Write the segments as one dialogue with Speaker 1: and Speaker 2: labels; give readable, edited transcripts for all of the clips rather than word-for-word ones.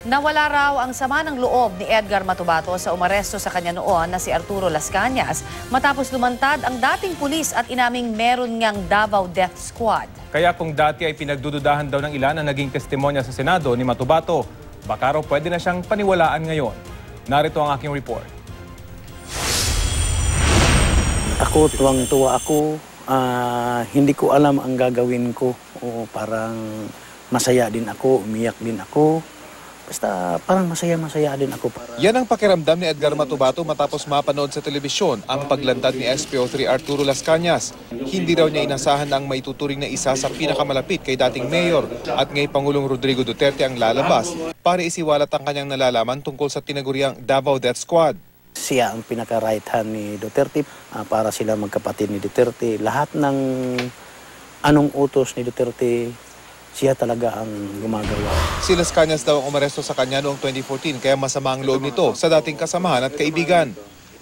Speaker 1: Nawala raw ang sama ng loob ni Edgar Matubato sa umaresto sa kanya noon na si Arturo Las Cañas matapos lumantad ang dating pulis at inaming meron ngang Davao Death Squad.
Speaker 2: Kaya kung dati ay pinagdududahan daw ng ilan na naging testimonya sa Senado ni Matubato, baka raw pwede na siyang paniwalaan ngayon. Narito ang aking report.
Speaker 3: Ako, tuwang-tuwa ako. Hindi ko alam ang gagawin ko. Parang masaya din ako, umiyak din ako. Basta parang masaya-masaya din ako.
Speaker 4: Yan ang pakiramdam ni Edgar Matubato matapos mapanood sa telebisyon ang paglantad ni SPO3 Arturo Las Cañas. Hindi raw niya inasahan na ang maituturing na isa sa pinakamalapit kay dating mayor at ngayong Pangulong Rodrigo Duterte ang lalabas para isiwalat ang kanyang nalalaman tungkol sa tinaguriang Davao Death Squad.
Speaker 3: Siya ang pinaka-right hand ni Duterte para sila magkapatid ni Duterte. Lahat ng anong utos ni Duterte, siya talaga ang gumagawa.
Speaker 4: Si Las Cañas daw ang umaresto sa kanya noong 2014 kaya masama ang loob nito sa dating kasamahan at kaibigan.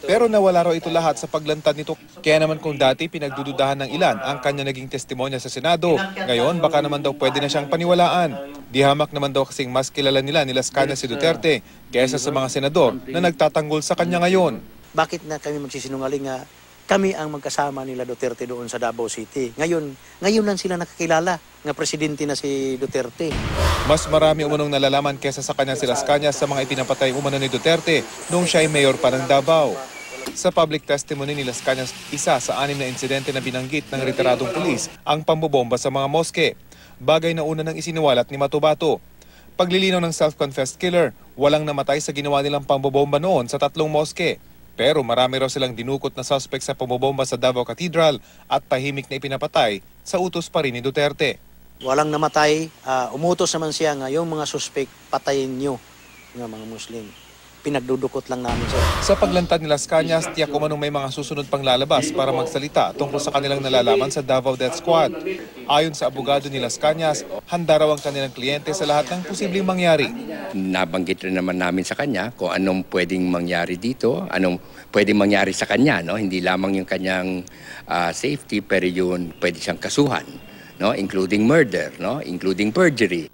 Speaker 4: Pero nawala raw ito lahat sa paglantad nito. Kaya naman kung dati pinagdududahan ng ilan ang kanya naging testimonya sa Senado, ngayon baka naman daw pwede na siyang paniwalaan. Di hamak naman daw kasing mas kilala nila ni Las Cañas si Duterte kaysa sa mga senador na nagtatanggol sa kanya ngayon.
Speaker 3: Bakit na kami magsisinungaling nga kami ang magkasama nila Duterte doon sa Davao City? Ngayon lang sila nakakilala nga presidente na si Duterte.
Speaker 4: Mas marami umunong nalalaman kesa sa kanya si Las Cañas sa mga ipinapatay umano ni Duterte noong siya ay mayor pa ng Davao. Sa public testimony ni Las Cañas, isa sa 6 na insidente na binanggit ng retiradong pulis ang pambobomba sa mga moske. Bagay na una nang isiniwalat ni Matubato. Paglilinaw ng self-confessed killer, walang namatay sa ginawa nilang pambobomba noon sa 3 moske. Pero marami raw silang dinukot na suspect sa pambobomba sa Davao Cathedral at tahimik na ipinapatay sa utos pa rin ni Duterte.
Speaker 3: Walang namatay, umutos naman siya nga yung mga suspect patayin nyo ng mga Muslim. Pinagdudukot lang namin siya.
Speaker 4: Sa paglantad ni Las Cañas, tiyak umanong may mga susunod pang lalabas para magsalita tungkol sa kanilang nalalaman sa Davao Death Squad. Ayon sa abogado ni Las Cañas, handa raw ang kanilang kliyente sa lahat ng posibleng mangyari.
Speaker 5: Nabanggit rin naman namin sa kanya kung anong pwedeng mangyari dito, anong pwedeng mangyari sa kanya, no? Hindi lamang yung kanyang safety, pero yun pwede siyang kasuhan, no? Including murder, no? Including perjury.